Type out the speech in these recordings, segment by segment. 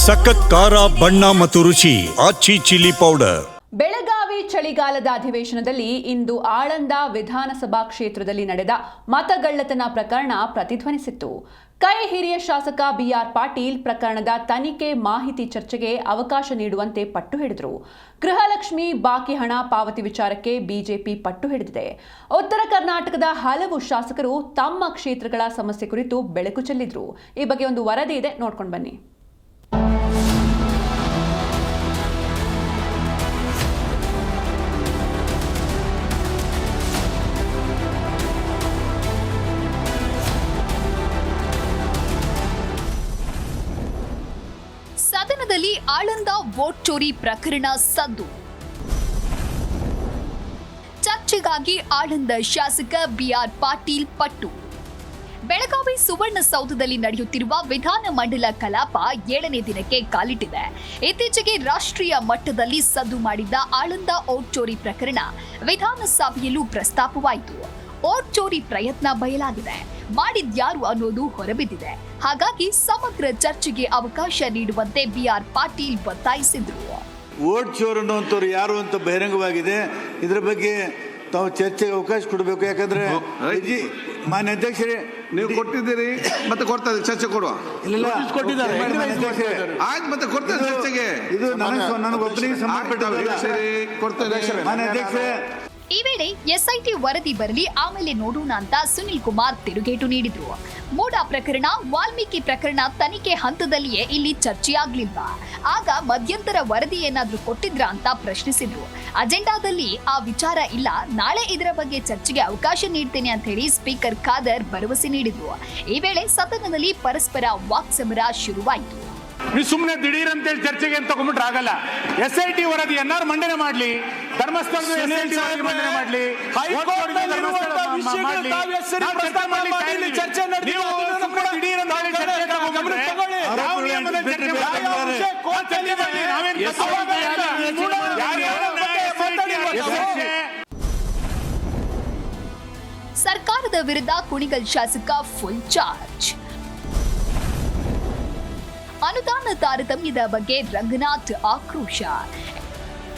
ಸಖತ್ ಖಾರ ಬಣ್ಣ ಮತ್ತು ರುಚಿ ಆಚಿ ಚಿಲ್ಲಿ ಪೌಡರ್. ಬೆಳಗಾವಿ ಚಳಿಗಾಲದ ಅಧಿವೇಶನದಲ್ಲಿ ಇಂದು ಆಳಂದ ವಿಧಾನಸಭಾ ಕ್ಷೇತ್ರದಲ್ಲಿ ನಡೆದ ಮತಗಳ್ಳತನ ಪ್ರಕರಣ ಪ್ರತಿಧ್ವನಿಸಿತ್ತು. ಕೈ ಹಿರಿಯ ಶಾಸಕ ಬಿಆರ್ ಪಾಟೀಲ್ ಪ್ರಕರಣದ ತನಿಖೆ ಮಾಹಿತಿ ಚರ್ಚೆಗೆ ಅವಕಾಶ ನೀಡುವಂತೆ ಪಟ್ಟು ಹಿಡಿದರು. ಗೃಹಲಕ್ಷ್ಮಿ ಬಾಕಿ ಹಣ ಪಾವತಿ ವಿಚಾರಕ್ಕೆ ಬಿಜೆಪಿ ಪಟ್ಟು ಹಿಡಿದಿದೆ. ಉತ್ತರ ಕರ್ನಾಟಕದ ಹಲವು ಶಾಸಕರು ತಮ್ಮ ಕ್ಷೇತ್ರಗಳ ಸಮಸ್ಯೆ ಕುರಿತು ಬೆಳಕು ಚೆಲ್ಲಿದ್ರು. ಈ ಬಗ್ಗೆ ಒಂದು ವರದಿ ಇದೆ, ನೋಡ್ಕೊಂಡು ಬನ್ನಿ. ಸದನದಲ್ಲಿ ಆಳಂದ ವೋಟ್ ಚೋರಿ ಪ್ರಕರಣ ಸದ್ದು. ಚರ್ಚೆಗಾಗಿ ಆಳಂದ ಶಾಸಕ ಬಿಆರ್ ಪಾಟೀಲ್ ಪಟ್ಟು. ಬೆಳಗಾವಿ ಸುವರ್ಣಸೌಧದಲ್ಲಿ ನಡೆಯುತ್ತಿರುವ ವಿಧಾನಮಂಡಲ ಕಲಾಪ 7ನೇ ದಿನಕ್ಕೆ ಕಾಲಿಟ್ಟಿದೆ. ಇತ್ತೀಚೆಗೆ ರಾಷ್ಟ್ರೀಯ ಮಟ್ಟದಲ್ಲಿ ಸದ್ದು ಮಾಡಿದ್ದ ಆಳಂದ ವೋಟ್ ಚೋರಿ ಪ್ರಕರಣ ವಿಧಾನಸಭೆಯಲ್ಲೂ ಪ್ರಸ್ತಾಪವಾಯಿತು. ವೋಟ್ ಚೋರಿ ಪ್ರಯತ್ನ ಬಯಲಾಗಿದೆ, ಮಾಡಿದ್ಯಾರು ಅನ್ನೋದು ಹೊರಬಿದ್ದಿದೆ. ಹಾಗಾಗಿ ಸಮಗ್ರ ಚರ್ಚೆಗೆ ಅವಕಾಶ ನೀಡುವಂತೆ ಬಿಆರ್ ಪಾಟೀಲ್ ಒತ್ತಾಯಿಸಿದ್ರು. ವೋಟ್ ಚೋರ್ ಅನ್ನುವಂಥವ್ರು ಯಾರು ಅಂತ ಬಹಿರಂಗವಾಗಿದೆ. ಇದರ ಬಗ್ಗೆ ತಾವು ಚರ್ಚೆಗೆ ಅವಕಾಶ ಕೊಡಬೇಕು. ಯಾಕಂದ್ರೆ ಮಾನ್ಯ ಅಧ್ಯಕ್ಷರೇ, ನೀವು ಕೊಟ್ಟಿದ್ದೀರಿ, ಮತ್ತೆ ಕೊಡ್ತಾ ಇದ್ದೀರಿ, ಚರ್ಚೆ ಕೊಡುವ. ಇಲ್ಲ ಕೊಟ್ಟಿದ್ದಾರೆ, ಆಯ್ತು, ಮತ್ತೆ ಕೊಡ್ತಾ ಚರ್ಚೆಗೆ. ಇದು ನನಗೊಬ್ಬನಿಗೆ ಸಂಬಂಧಪಟ್ಟ ಮಾನ್ಯ ಅಧ್ಯಕ್ಷರೇ. ಈ ವೇಳೆ ಎಸ್ಐಟಿ ವರದಿ ಬರಲಿ, ಆಮೇಲೆ ನೋಡೋಣ ಅಂತ ಸುನಿಲ್ ಕುಮಾರ್ ತಿರುಗೇಟು ನೀಡಿದ್ರು. ಮೂಡಾ ಪ್ರಕರಣ, ವಾಲ್ಮೀಕಿ ಪ್ರಕರಣ ತನಿಖೆ ಹಂತದಲ್ಲಿಯೇ ಇಲ್ಲಿ ಚರ್ಚೆಯಾಗ್ಲಿಲ್ವಾ? ಆಗ ಮಧ್ಯಂತರ ವರದಿ ಏನಾದ್ರೂ ಕೊಟ್ಟಿದ್ರಾ ಅಂತ ಪ್ರಶ್ನಿಸಿದ್ರು. ಅಜೆಂಡಾದಲ್ಲಿ ಆ ವಿಚಾರ ಇಲ್ಲ, ನಾಳೆ ಇದರ ಬಗ್ಗೆ ಚರ್ಚೆಗೆ ಅವಕಾಶ ನೀಡ್ತೇನೆ ಅಂತ ಹೇಳಿ ಸ್ಪೀಕರ್ ಖಾದರ್ ಭರವಸೆ ನೀಡಿದ್ರು. ಈ ವೇಳೆ ಸದನದಲ್ಲಿ ಪರಸ್ಪರ ವಾಕ್ಸಮರ ಶುರುವಾಯಿತು. ನೀವು ಸುಮ್ಮನೆ ದಿಢೀರ್ ಅಂತೇಳಿ ಚರ್ಚೆಗೆ ಅಂತ ತಗೊಂಡ್ಬಿಟ್ರೆ ಆಗಲ್ಲ. ಎಸ್ಐಟಿ ವರದಿ ಏನಾದ್ರು ಮಂಡನೆ ಮಾಡ್ಲಿ, ಧರ್ಮಸ್ಥಳದ ಎಸ್ಐಟಿ ವರದಿ ಮಂಡನೆ ಮಾಡ್ಲಿ, ಸರ್ಕಾರದ ವಿರುದ್ಧ ಕುಣಿಗಲ್ ಶಾಸಕ ಫುಲ್ ಚಾರ್ಜ್. ಅನುದಾನ ತಾರತಮ್ಯದ ಬಗ್ಗೆ ರಂಗನಾಥ್ ಆಕ್ರೋಶ.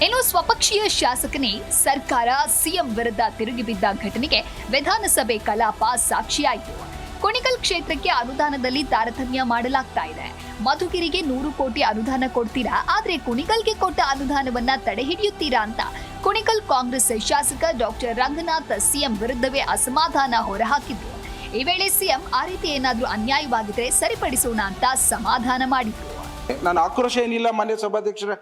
ಇನ್ನು ಸ್ವಪಕ್ಷೀಯ ಶಾಸಕನೇ ಸರ್ಕಾರ ಸಿಎಂ ವಿರುದ್ಧ ತಿರುಗಿಬಿದ್ದ ಘಟನೆಗೆ ವಿಧಾನಸಭೆ ಕಲಾಪ ಸಾಕ್ಷಿಯಾಯಿತು. ಕುಣಿಗಲ್ ಕ್ಷೇತ್ರಕ್ಕೆ ಅನುದಾನದಲ್ಲಿ ತಾರತಮ್ಯ ಮಾಡಲಾಗ್ತಾ ಇದೆ. ಮಧುಗಿರಿಗೆ 100 ಕೋಟಿ ಅನುದಾನ ಕೊಡ್ತೀರಾ, ಆದ್ರೆ ಕುಣಿಗಲ್ಗೆ ಕೊಟ್ಟ ಅನುದಾನವನ್ನ ತಡೆ ಹಿಡಿಯುತ್ತೀರಾ ಅಂತ ಕುಣಿಗಲ್ ಕಾಂಗ್ರೆಸ್ ಶಾಸಕ ಡಾಕ್ಟರ್ ರಂಗನಾಥ್ ಸಿಎಂ ವಿರುದ್ಧವೇ ಅಸಮಾಧಾನ ಹೊರಹಾಕಿದ್ರು. ಈ ವೇಳೆ ಸಿಎಂ ಆ ರೀತಿ ಏನಾದ್ರೂ ಅನ್ಯಾಯವಾಗಿದ್ರೆ ಸರಿಪಡಿಸೋಣ ಅಂತ ಸಮಾಧಾನ ಮಾಡಿದ್ರು. ನಾನು ಆಕ್ರೋಶ ಏನಿಲ್ಲ ಮಾನ್ಯ ಸಭಾಧ್ಯಕ್ಷರೇ,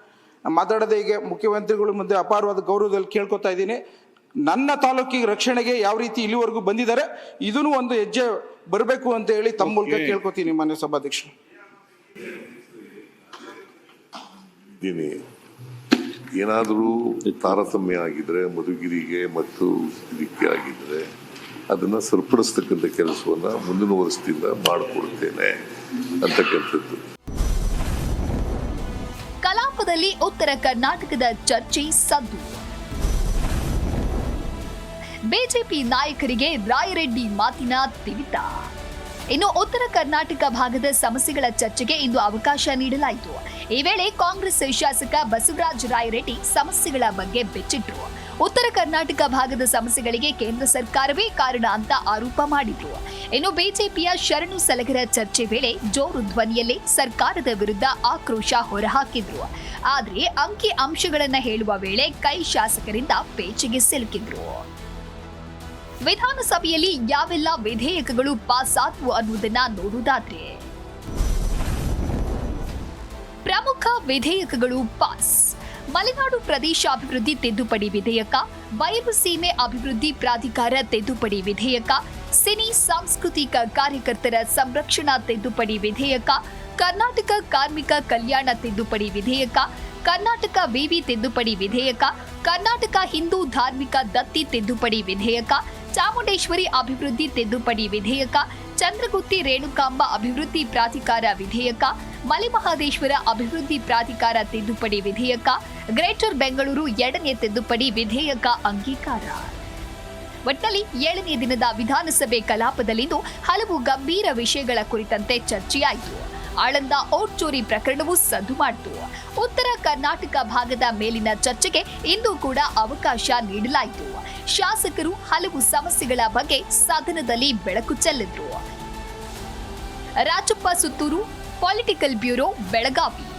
ಮಾತಾಡದೆ ಈಗ ಮುಖ್ಯಮಂತ್ರಿಗಳು ಮುಂದೆ ಅಪಾರವಾದ ಗೌರವದಲ್ಲಿ ಕೇಳ್ಕೊತಾ ಇದ್ದೀನಿ. ನನ್ನ ತಾಲೂಕಿಗೆ ರಕ್ಷಣೆಗೆ ಯಾವ ರೀತಿ ಇಲ್ಲಿವರೆಗೂ ಬಂದಿದ್ದಾರೆ, ಇದನ್ನು ಒಂದು ಹೆಜ್ಜೆ ಬರಬೇಕು ಅಂತ ಹೇಳಿ ತಮ್ಮ ಮೂಲಕ ಕೇಳ್ಕೊತೀನಿ ಮಾನ್ಯ ಸಭಾಧ್ಯಕ್ಷರು. ಏನಾದರೂ ತಾರತಮ್ಯ ಆಗಿದ್ರೆ ಮಧುಗಿರಿಗೆ ಮತ್ತು ಇದಕ್ಕೆ ಆಗಿದ್ರೆ ಅದನ್ನ ಸರಿಪಡಿಸ್ತಕ್ಕಂಥ ಕೆಲಸವನ್ನ ಮುಂದಿನ ವರ್ಷದಿಂದ ಮಾಡಿಕೊಡ್ತೇನೆ ಅಂತಕ್ಕಂಥದ್ದು. ಕಲಾಪದಲ್ಲಿ ಉತ್ತರ ಕರ್ನಾಟಕದ ಚರ್ಚೆ ಸದ್ದು. ಬಿಜೆಪಿ ನಾಯಕರಿಗೆ ರಾಯರೆಡ್ಡಿ ಮಾತಿನ ತಿವಿತ. ಇನ್ನು ಉತ್ತರ ಕರ್ನಾಟಕ ಭಾಗದ ಸಮಸ್ಯೆಗಳ ಚರ್ಚೆಗೆ ಇಂದು ಅವಕಾಶ ನೀಡಲಾಯಿತು. ಈ ವೇಳೆ ಕಾಂಗ್ರೆಸ್ ಶಾಸಕ ಬಸವರಾಜ ರಾಯರೆಡ್ಡಿ ಸಮಸ್ಯೆಗಳ ಬಗ್ಗೆ ಬೆಚ್ಚಿಟ್ರು. ಉತ್ತರ ಕರ್ನಾಟಕ ಭಾಗದ ಸಮಸ್ಯೆಗಳಿಗೆ ಕೇಂದ್ರ ಸರ್ಕಾರವೇ ಕಾರಣ ಅಂತ ಆರೋಪ ಮಾಡಿದ್ರು. ಇನ್ನು ಬಿಜೆಪಿಯ ಶರಣು ಸಲಗರ ಚರ್ಚೆ ವೇಳೆ ಜೋರು ಧ್ವನಿಯಲ್ಲೇ ಸರ್ಕಾರದ ವಿರುದ್ಧ ಆಕ್ರೋಶ ಹೊರಹಾಕಿದ್ರು. ಆದ್ರೆ ಅಂಕಿ ಅಂಶಗಳನ್ನ ಹೇಳುವ ವೇಳೆ ಕೈ ಶಾಸಕರಿಂದ ಪೇಚಿಗೆ ಸಿಲುಕಿದ್ರು. ವಿಧಾನಸಭೆಯಲ್ಲಿ ಯಾವೆಲ್ಲ ವಿಧೇಯಕಗಳು ಪಾಸ್ ಆದವು ಅನ್ನುವುದನ್ನ ನೋಡುವುದಾದ್ರೆ, ಪ್ರಮುಖ ವಿಧೇಯಕಗಳು ಪಾಸ್: ಮಲೆನಾಡು ಪ್ರದೇಶ ಅಭಿವೃದ್ಧಿ ತಿದ್ದುಪಡಿ ವಿಧೇಯಕ, ಬಯಲು ಸೀಮೆ ಅಭಿವೃದ್ಧಿ ಪ್ರಾಧಿಕಾರ ತಿದ್ದುಪಡಿ ವಿಧೇಯಕ, ಸಿನಿ ಸಾಂಸ್ಕೃತಿಕ ಕಾರ್ಯಕರ್ತರ ಸಂರಕ್ಷಣಾ ತಿದ್ದುಪಡಿ ವಿಧೇಯಕ, ಕರ್ನಾಟಕ ಕಾರ್ಮಿಕ ಕಲ್ಯಾಣ ತಿದ್ದುಪಡಿ ವಿಧೇಯಕ, ಕರ್ನಾಟಕ ವಿವಿ ತಿದ್ದುಪಡಿ ವಿಧೇಯಕ, ಕರ್ನಾಟಕ ಹಿಂದೂ ಧಾರ್ಮಿಕ ದತ್ತಿ ತಿದ್ದುಪಡಿ ವಿಧೇಯಕ, ಚಾಮುಂಡೇಶ್ವರಿ ಅಭಿವೃದ್ಧಿ ತಿದ್ದುಪಡಿ ವಿಧೇಯಕ, ಚಂದ್ರಗುತ್ತಿ ರೇಣುಕಾಂಬ ಅಭಿವೃದ್ಧಿ ಪ್ರಾಧಿಕಾರ ವಿಧೇಯಕ, ಮಲೆಮಹದೇಶ್ವರ ಅಭಿವೃದ್ಧಿ ಪ್ರಾಧಿಕಾರ ತಿದ್ದುಪಡಿ ವಿಧೇಯಕ, ಗ್ರೇಟರ್ ಬೆಂಗಳೂರು 2ನೇ ತಿದ್ದುಪಡಿ ವಿಧೇಯಕ ಅಂಗೀಕಾರ. ಒಟ್ನಲ್ಲಿ 7ನೇ ದಿನದ ವಿಧಾನಸಭೆ ಕಲಾಪದಲ್ಲಿಂದು ಹಲವು ಗಂಭೀರ ವಿಷಯಗಳ ಕುರಿತಂತೆ ಚರ್ಚೆಯಾಯಿತು. ಆಳಂದ ಓಟ್ ಚೋರಿ ಪ್ರಕರಣವೂ ಸದ್ದು ಮಾಡಿತು. ಉತ್ತರ ಕರ್ನಾಟಕ ಭಾಗದ ಮೇಲಿನ ಚರ್ಚೆಗೆ ಇಂದು ಕೂಡ ಅವಕಾಶ ನೀಡಲಾಯಿತು. ಶಾಸಕರು ಹಲವು ಸಮಸ್ಯೆಗಳ ಬಗ್ಗೆ ಸದನದಲ್ಲಿ ಬೆಳಕು ಚೆಲ್ಲಿದ್ರು. Rajappa Suttur, political bureau, Belagavi.